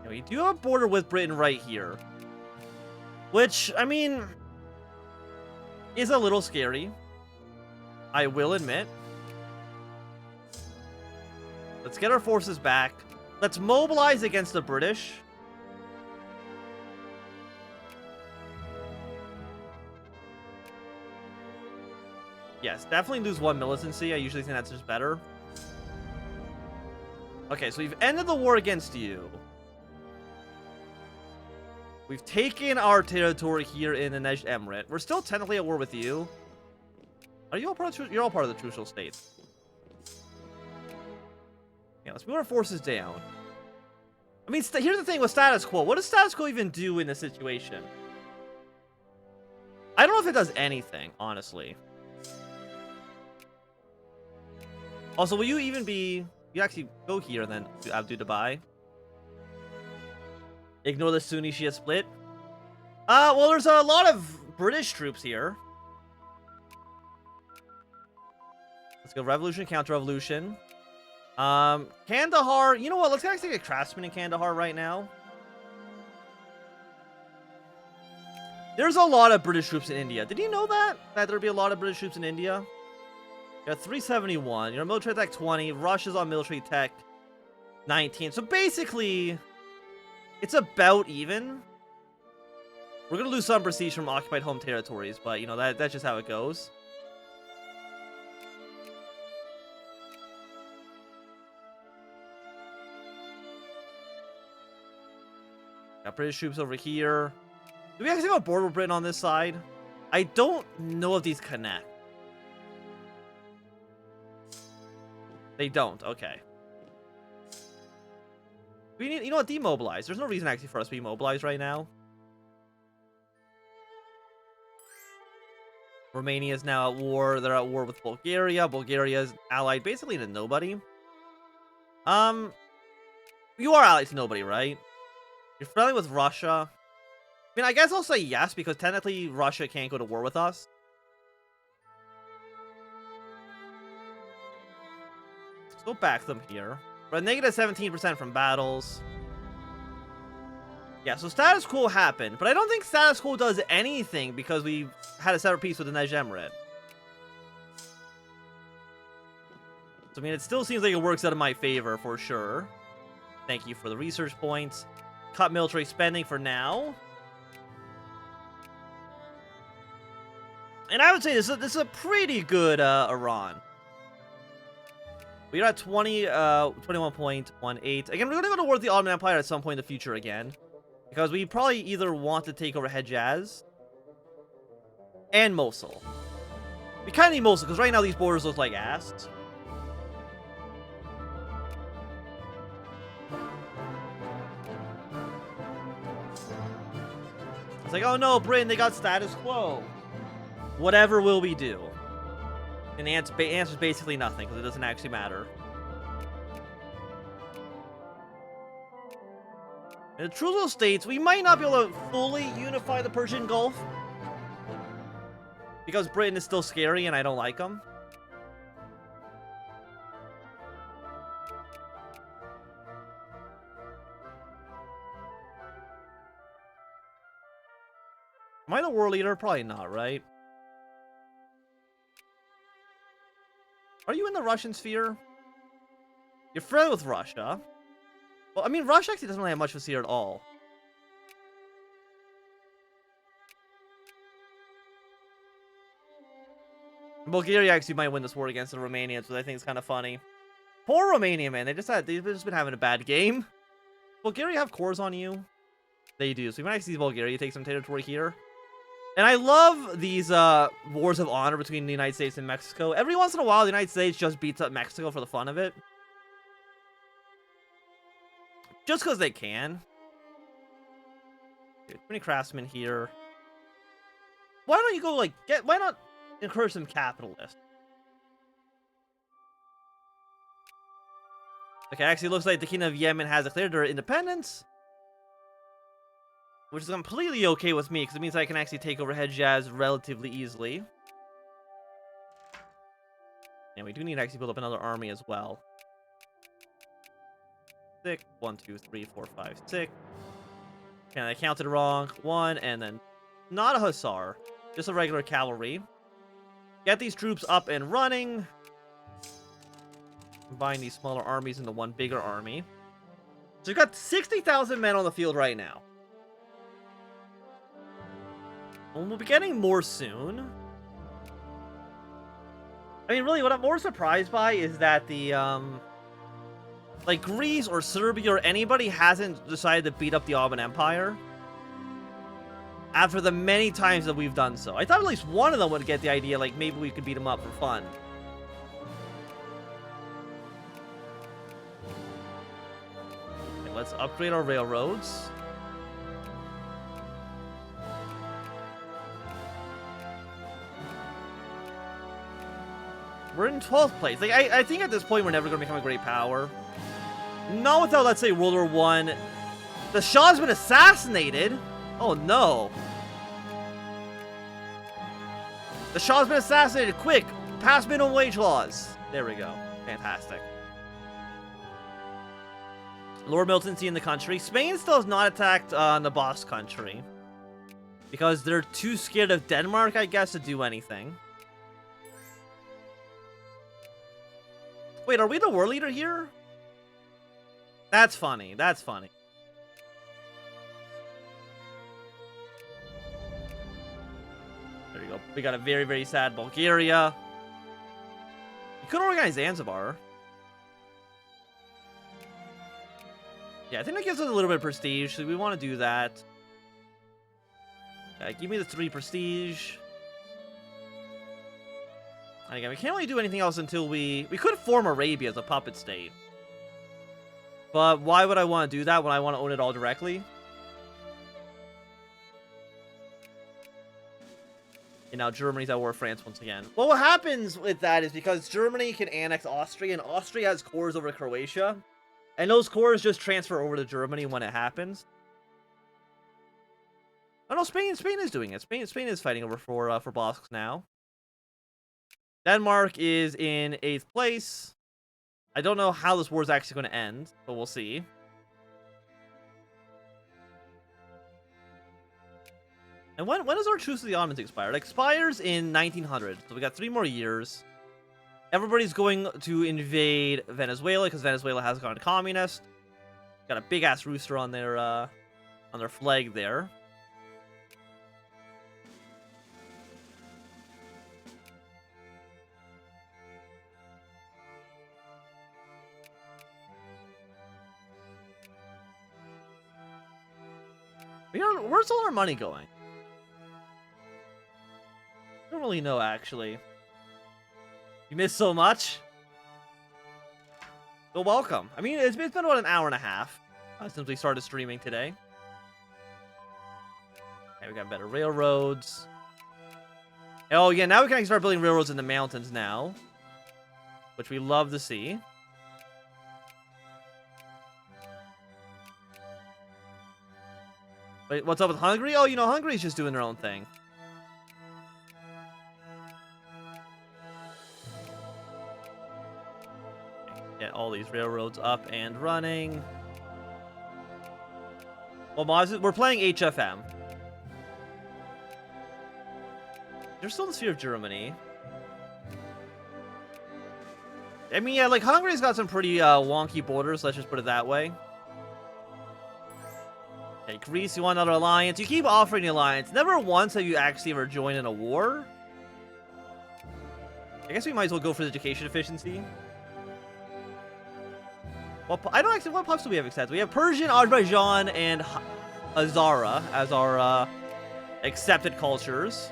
And we do have a border with Britain right here. Which, I mean, is a little scary. I will admit. Let's get our forces back. Let's mobilize against the British. Yes, definitely lose one militancy. I usually think that's just better. Okay, so we've ended the war against you. We've taken our territory here in the Nejd Emirate. We're still technically at war with you. Are you all part of you're all part of the Trucial State? Yeah, let's move our forces down. I mean, here's the thing with status quo. What does status quo even do in this situation? I don't know if it does anything, honestly. Also, will you even be... You actually go here and then do Dubai. Ignore the Sunni Shia split. Well, there's a lot of British troops here. Let's go revolution, counter-revolution. Kandahar. You know what? Let's actually get a craftsman in Kandahar right now. There's a lot of British troops in India. Did you know that? That there'd be a lot of British troops in India? You got 371. You're military tech 20. Russia's on military tech 19. So basically, it's about even. We're gonna lose some prestige from occupied home territories, but you know that's just how it goes. Got British troops over here. Do we actually have a border with Britain on this side? I don't know if these connect. They don't. Okay. We need, you know what? Demobilize. There's no reason actually for us to be mobilized right now. Romania is now at war. They're at war with Bulgaria. Bulgaria is allied basically to nobody. You are allied to nobody, right? You're friendly with Russia. I mean, I guess I'll say yes, because technically Russia can't go to war with us. Let's go back them here. We're at negative 17% from battles. Yeah, so status quo happened, but I don't think status quo does anything because we had a separate peace with the Nejd Emirate. So, I mean, it still seems like it works out in my favor for sure. Thank you for the research points. Cut military spending for now. And I would say this is a pretty good Iran. We're at 21.18. Again, we're going to go to war with the Ottoman Empire at some point in the future again. Because we probably either want to take over Hejaz and Mosul. We kind of need Mosul, because right now these borders look like ass. It's like, oh no, Britain, they got status quo. Whatever will we do? And the answer's basically nothing, because it doesn't actually matter. In the Trucial States, we might not be able to fully unify the Persian Gulf. Because Britain is still scary and I don't like them. Am I the war leader? Probably not, right? Are you in the Russian sphere? You're friendly with Russia. Well, I mean, Russia actually doesn't really have much of a sphere at all. Bulgaria actually might win this war against the Romanians, which I think is kind of funny. Poor Romania, man. They've just been having a bad game. Bulgaria have cores on you? They do. So we might actually see Bulgaria take some territory here. And I love these wars of honor between the United States and Mexico. Every once in a while, the United States just beats up Mexico for the fun of it. Just because they can. Too many craftsmen here. Why don't you go, like, why not encourage some capitalists? Okay, actually looks like the Kingdom of Yemen has declared their independence. Which is completely okay with me, because it means I can actually take over Hejaz relatively easily. And we do need to actually build up another army as well. 6. 1, 2, 3, 4, 5, 6. And I counted wrong. 1, and then not a hussar, just a regular cavalry. Get these troops up and running. Combine these smaller armies into one bigger army. So we've got 60,000 men on the field right now. And we'll be getting more soon. I mean, really, what I'm more surprised by is that the, like, Greece or Serbia or anybody hasn't decided to beat up the Ottoman Empire after the many times that we've done so. I thought at least one of them would get the idea, like, maybe we could beat them up for fun. Okay, let's upgrade our railroads. We're in 12th place. Like, I think at this point we're never going to become a great power. Not without, let's say, World War I. The Shah's been assassinated. Oh, no. The Shah's been assassinated. Quick, pass minimum wage laws. There we go. Fantastic. Lord militancy in the country. Spain still has not attacked the Basque country because they're too scared of Denmark, I guess, to do anything. Wait, are we the war leader here? That's funny. That's funny. There you go. We got a very, very sad Bulgaria. You could organize Zanzibar. Yeah, I think that gives us a little bit of prestige, so we want to do that. Give me the 3 prestige. And again, we can't really do anything else until we could form Arabia as a puppet state. But why would I want to do that when I want to own it all directly? And now Germany's at war with France once again. Well, what happens with that is because Germany can annex Austria, and Austria has cores over Croatia. And those cores just transfer over to Germany when it happens. Oh no, Spain is doing it. Spain is fighting over for Basques now. Denmark is in 8th place. I don't know how this war is actually going to end, but we'll see. And when does our truce with the Ottomans expire? It expires in 1900, so we got 3 more years. Everybody's going to invade Venezuela because Venezuela has gone communist. Got a big ass rooster on their flag there. Where's all our money going? I don't really know, actually. You missed so much? Well, welcome. I mean, it's been about an hour and a half since we started streaming today. Okay, we got better railroads. Oh, yeah, now we can start building railroads in the mountains now, which we love to see. Wait, what's up with Hungary? Oh, you know, Hungary's just doing their own thing. Get all these railroads up and running. Well, we're playing HFM. They're still in the sphere of Germany. I mean, yeah, like, Hungary's got some pretty wonky borders, let's just put it that way. Okay, Greece, you want another alliance? You keep offering the alliance. Never once have you actually ever joined in a war. I guess we might as well go for the education efficiency. Well, I don't actually... What puffs do we have accepted? We have Persian, Azerbaijan, and Hazara as our accepted cultures.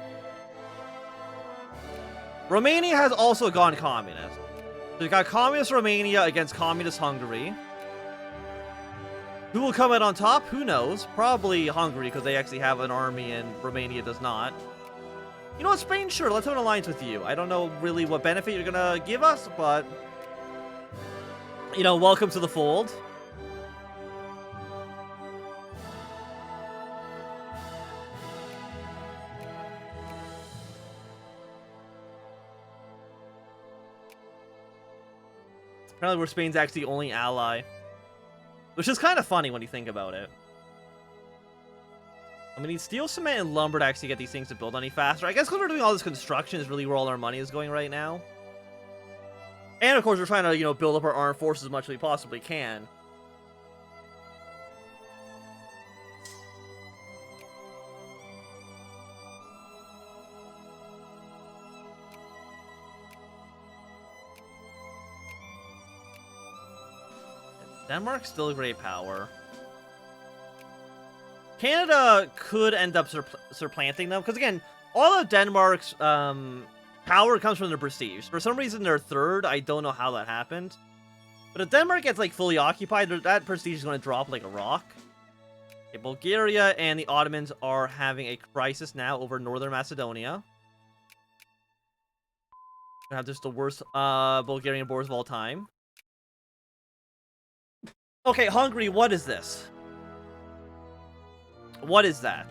Romania has also gone communist. So we've got communist Romania against communist Hungary. Who will come out on top? Who knows? Probably Hungary, because they actually have an army and Romania does not. You know what, Spain? Sure, let's have an alliance with you. I don't know really what benefit you're gonna give us, but... you know, welcome to the fold. Apparently we're Spain's actually only ally. Which is kind of funny when you think about it. I mean, need steel, cement, and lumber to actually get these things to build any faster. I guess because we're doing all this construction is really where all our money is going right now. And of course, we're trying to, you know, build up our armed forces as much as we possibly can. Denmark's still a great power. Canada could end up supplanting them, because again, all of Denmark's power comes from their prestige. For some reason, they're third. I don't know how that happened. But if Denmark gets like fully occupied, that prestige is going to drop like a rock. Okay, Bulgaria and the Ottomans are having a crisis now over Northern Macedonia. We have just the worst Bulgarian wars of all time. Okay, Hungary, what is this? What is that?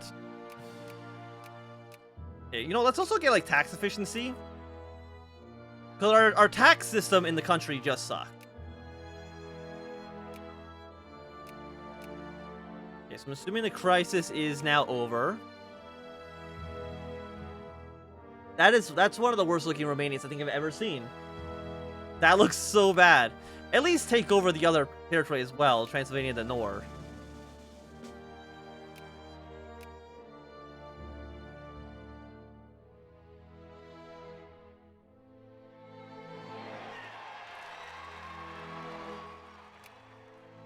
Okay, you know, let's also get, like, tax efficiency. Because our tax system in the country just sucks. Okay, so I'm assuming the crisis is now over. That's one of the worst looking Romanians I think I've ever seen. That looks so bad. At least take over the other territory as well, Transylvania in the north.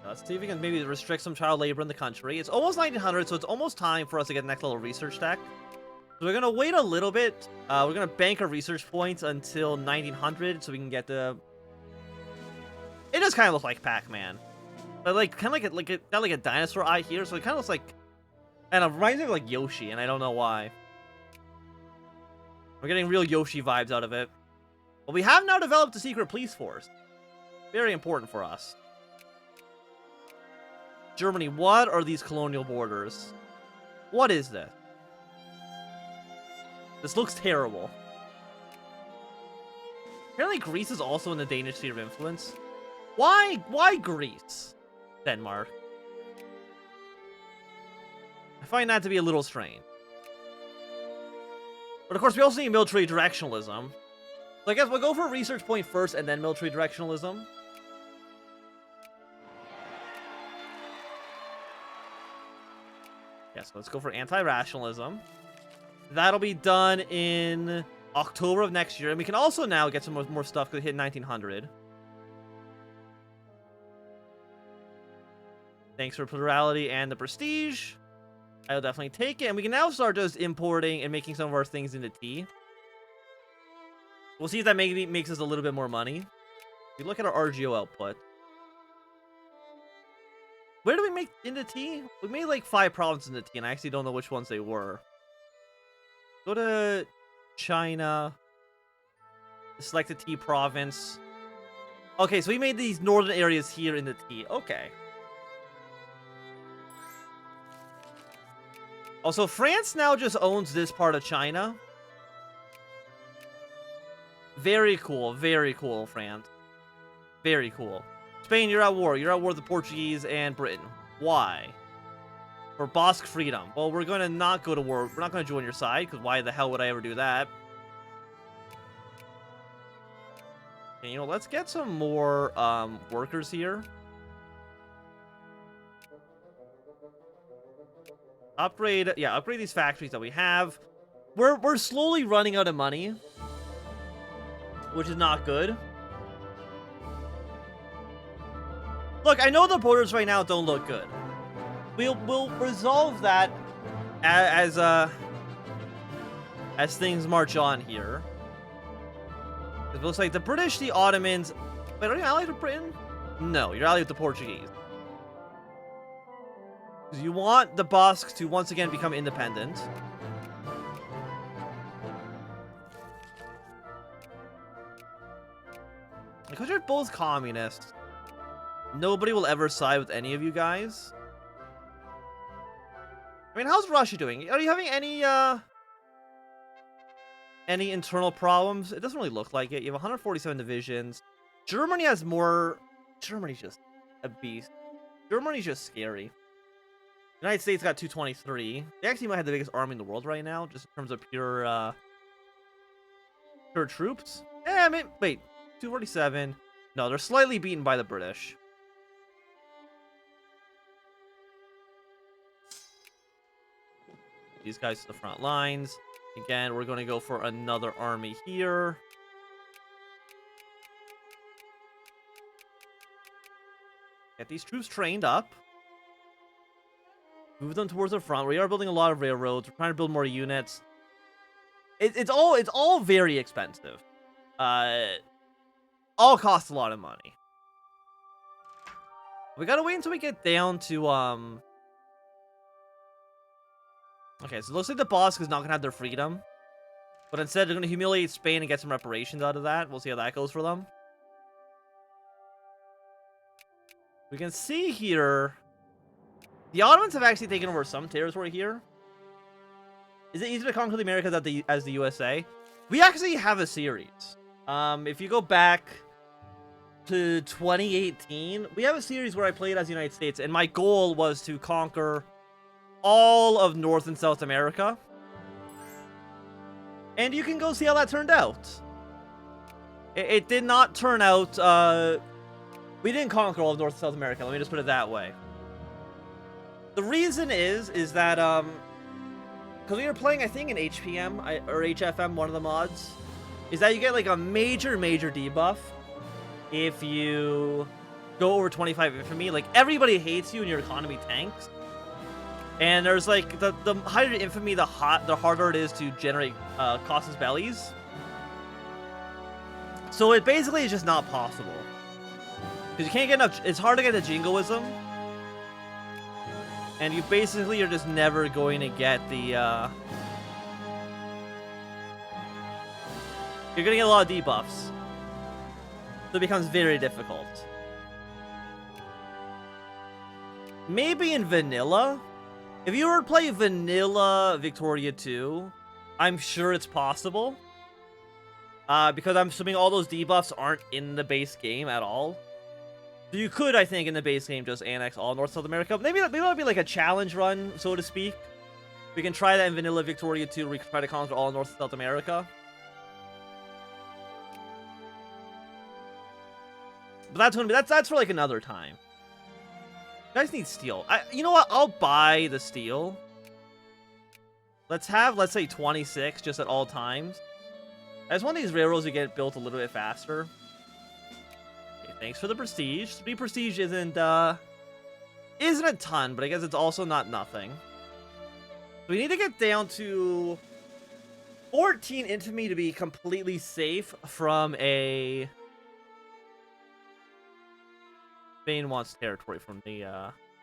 Let's see if we can maybe restrict some child labor in the country. It's almost 1900, so it's almost time for us to get the next little research tech. So we're gonna wait a little bit. We're gonna bank our research points until 1900, so we can get the. It does kind of look like Pac-Man, but like kind of got like a dinosaur eye here, so it kind of looks like, and it reminds me of like Yoshi, and I don't know why. We're getting real Yoshi vibes out of it. But we have now developed a secret police force. Very important for us. Germany, what are these colonial borders? What is this? This looks terrible. Apparently Greece is also in the Danish sphere of influence. Why Greece? Denmark. I find that to be a little strange. But of course, we also need military directionalism. So I guess we'll go for a research point first and then military directionalism. Yes, let's go for anti-rationalism. That'll be done in October of next year. And we can also now get some more stuff because it hit 1900. Thanks for plurality and the prestige. I'll definitely take it. And we can now start just importing and making some of our things into tea. We'll see if that maybe makes us a little bit more money. If you look at our RGO output. Where do we make into tea? We made like 5 provinces into tea, and I actually don't know which ones they were. Go to China. Select a tea province. Okay, so we made these northern areas here into tea. Okay. Also, France now just owns this part of China. Very cool, France. Very cool. Spain, you're at war. You're at war with the Portuguese and Britain. Why? For Basque freedom. Well, we're going to not go to war. We're not going to join your side, because why the hell would I ever do that? And, you know, let's get some more workers here. Upgrade these factories that we have. We're slowly running out of money, which is not good. Look, I know the borders right now don't look good. We'll resolve that as things march on here. It looks like the British, the Ottomans. Wait, are you allied with Britain? No, you're allied with the Portuguese. Because you want the Basques to once again become independent. Because you're both communists, nobody will ever side with any of you guys. I mean, how's Russia doing? Are you having any internal problems? It doesn't really look like it. You have 147 divisions. Germany has more. Germany's just a beast. Germany's just scary. United States got 223. They actually might have the biggest army in the world right now, just in terms of pure troops. Yeah, I mean, wait, 247. No, they're slightly beaten by the British. These guys to the front lines. Again, we're going to go for another army here. Get these troops trained up. Move them towards the front. We are building a lot of railroads. We're trying to build more units. It's all very expensive. All costs a lot of money. We gotta wait until we get down to Okay, so it looks like the Basque is not gonna have their freedom, but instead they're gonna humiliate Spain and get some reparations out of that. We'll see how that goes for them. We can see here the Ottomans have actually taken over some territory here. Is it easier to conquer the Americas as the USA? We actually have a series. If you go back to 2018, we have a series where I played as the United States, and my goal was to conquer all of North and South America. And you can go see how that turned out. It did not turn out, we didn't conquer all of North and South America, let me just put it that way. The reason is that, because we were playing, I think, in HPM, or HFM, one of the mods, is that you get, like, a major debuff if you go over 25 infamy. Like, everybody hates you and your economy tanks. And there's, like, the higher infamy, the harder it is to generate casus bellis. So it basically is just not possible. Because you can't get enough, it's hard to get the jingoism. And you basically are just never going to get the, you're gonna get a lot of debuffs. So it becomes very difficult. Maybe in vanilla? If you were to play vanilla Victoria 2, I'm sure it's possible. Because I'm assuming all those debuffs aren't in the base game at all. So you could, I think, in the base game, just annex all North South America. Maybe that'll be like a challenge run, so to speak. We can try that in vanilla Victoria 2, where we can try to conquer all North South America. But that's for like another time. You guys need steel. You know what? I'll buy the steel. Let's say 26 just at all times. I just want these railroads to get built a little bit faster. Okay, thanks for the prestige. 3 prestige isn't a ton, but I guess it's also not nothing. So we need to get down to 14 infamy to be completely safe from a... Spain wants territory from the,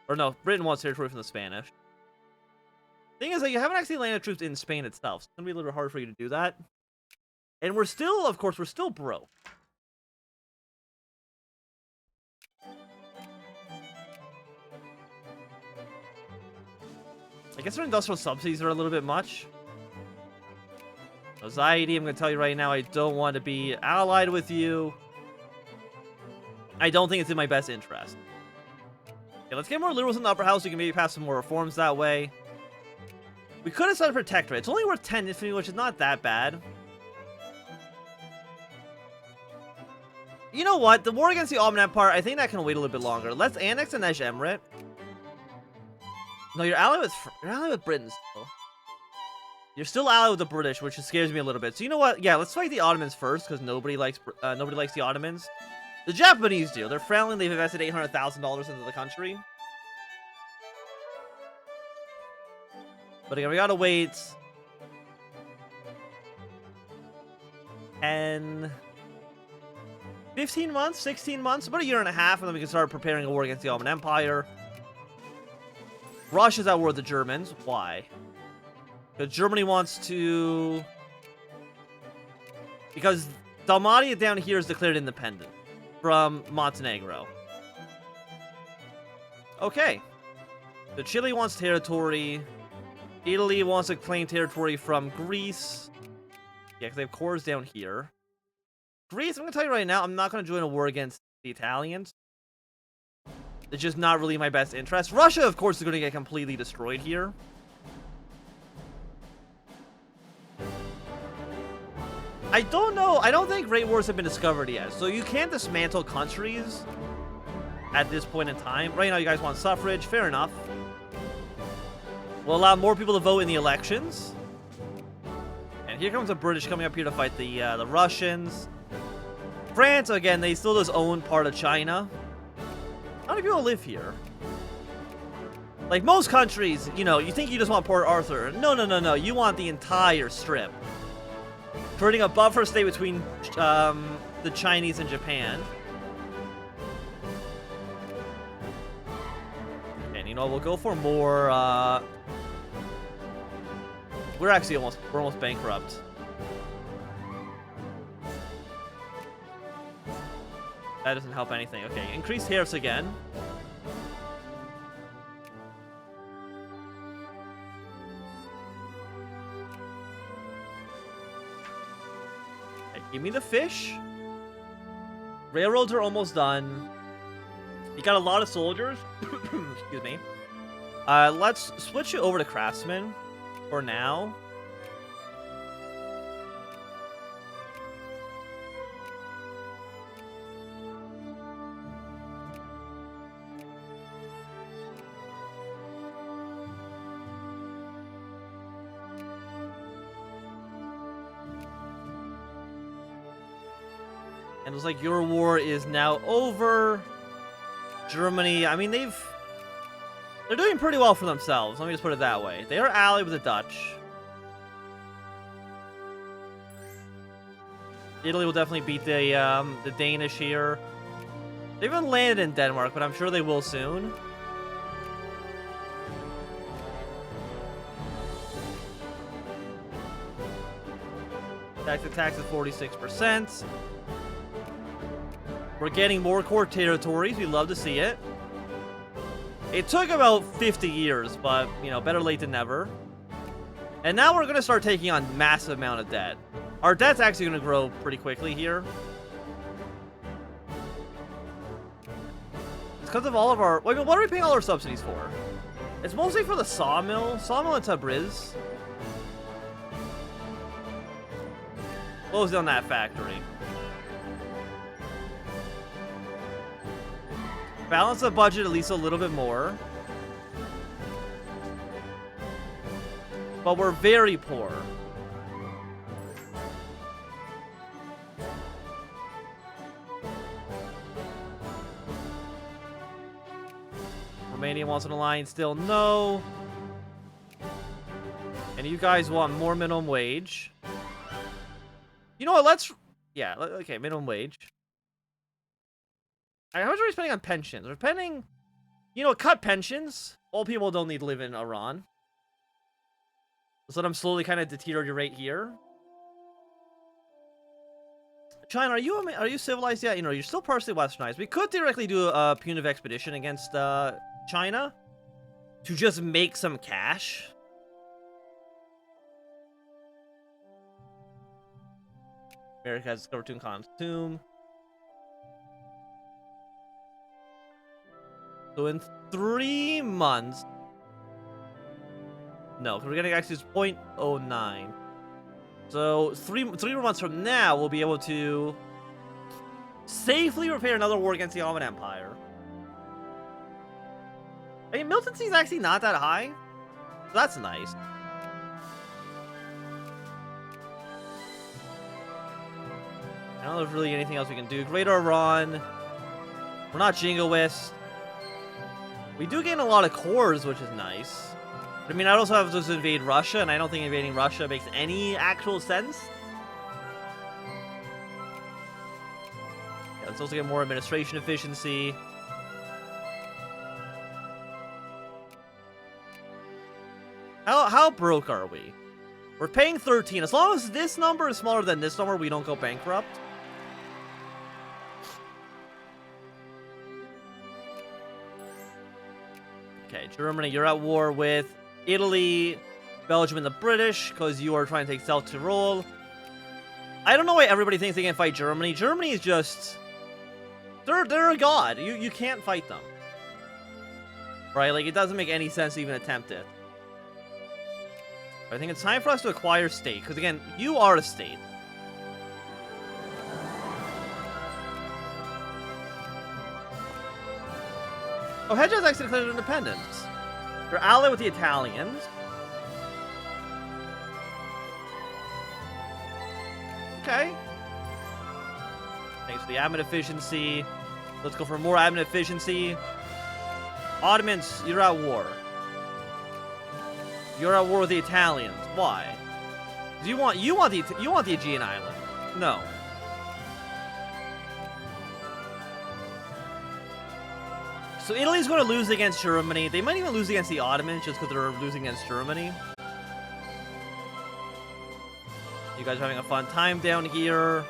or no, Britain wants territory from the Spanish. Thing is that you haven't actually landed troops in Spain itself, so it's gonna be a little bit harder for you to do that. And we're still, of course, we're still broke. I guess our industrial subsidies are a little bit much. Anxiety, I'm gonna tell you right now, I don't want to be allied with you. I don't think it's in my best interest. Okay, let's get more liberals in the upper house. We can maybe pass some more reforms that way. We could have set a protectorate. It's only worth 10 infamy, which is not that bad. You know what? The war against the Ottoman Empire, I think that can wait a little bit longer. Let's annex the Neige Emirate. No, you're allied with Britain still. You're still allied with the British, which scares me a little bit. So you know what? Yeah, let's fight the Ottomans first, because nobody likes the Ottomans. The Japanese do. They're friendly. They've invested $800,000 into the country. But again, we gotta wait 10, 15 months, 16 months, about a year and a half, and then we can start preparing a war against the Ottoman Empire. Russia's at war with the Germans. Why? Because Germany wants to... Because Dalmatia down here is declared independent from Montenegro. Okay. So Chile wants territory. Italy wants to claim territory from Greece. Yeah, because they have cores down here. Greece, I'm going to tell you right now, I'm not going to join a war against the Italians. It's just not really my best interest. Russia, of course, is going to get completely destroyed here. I don't know. I don't think Great Wars have been discovered yet. So you can't dismantle countries at this point in time. Right now, you guys want suffrage. Fair enough. We'll allow more people to vote in the elections. And here comes the British coming up here to fight the Russians. France, again, they still just own part of China. How many people live here? Like most countries, you know, you think you just want Port Arthur. No, no, no, no. You want the entire strip. Creating a buffer state between the Chinese and Japan. And, you know, we'll go for more, we're almost bankrupt. That doesn't help anything. Okay, increase tariffs again. Okay, give me the fish. Railroads are almost done. You got a lot of soldiers. Excuse me. Let's switch it over to craftsmen for now. And it was like your war is now over. Germany, I mean, they're doing pretty well for themselves. Let me just put it that way. They are allied with the Dutch. Italy will definitely beat the Danish here. They haven't landed in Denmark, but I'm sure they will soon. Tax is 46%. We're getting more core territories. We love to see it. It took about 50 years, but, you know, better late than never. And now we're going to start taking on massive amount of debt. Our debt's actually going to grow pretty quickly here. It's because of all of our... Wait, what are we paying all our subsidies for? It's mostly for the sawmill. Sawmill in Tabriz. Close down that factory. Balance the budget at least a little bit more. But we're very poor. Romania wants an alliance still? No. And you guys want more minimum wage. You know what? Let's... Yeah, okay, minimum wage. How much are we spending on pensions? We're spending, you know, cut pensions. Old people don't need to live in Iran. So I'm slowly kind of deteriorate here. China, are you civilized yet? You know, you're still partially westernized. We could theoretically do a punitive expedition against China to just make some cash. America has discovered Tutankhamun's tomb. So in 3 months... No, because we're getting access to 0.09. So three more months from now, we'll be able to safely prepare another war against the Ottoman Empire. I mean, militancy is actually not that high. So that's nice. I don't know if there's really anything else we can do. Greater Iran. We're not jingoist. We do gain a lot of cores, which is nice. But, I mean, I also have to invade Russia, and I don't think invading Russia makes any actual sense. Yeah, let's also get more administration efficiency. How broke are we? We're paying 13. As long as this number is smaller than this number, we don't go bankrupt. Okay, Germany, you're at war with Italy, Belgium, and the British, because you are trying to take South Tyrol. I don't know why everybody thinks they can fight Germany. Germany is just... They're a god. You can't fight them. Right? Like, it doesn't make any sense to even attempt it. I think it's time for us to acquire state, because again, you are a state. Oh, Hedgehogs actually declared independence. They're allied with the Italians. Okay. Thanks for the admin efficiency. Let's go for more admin efficiency. Ottomans, you're at war. You're at war with the Italians. Why? Do you want the Aegean island? No. So Italy's going to lose against Germany. They might even lose against the Ottomans just because they're losing against Germany. You guys are having a fun time down here.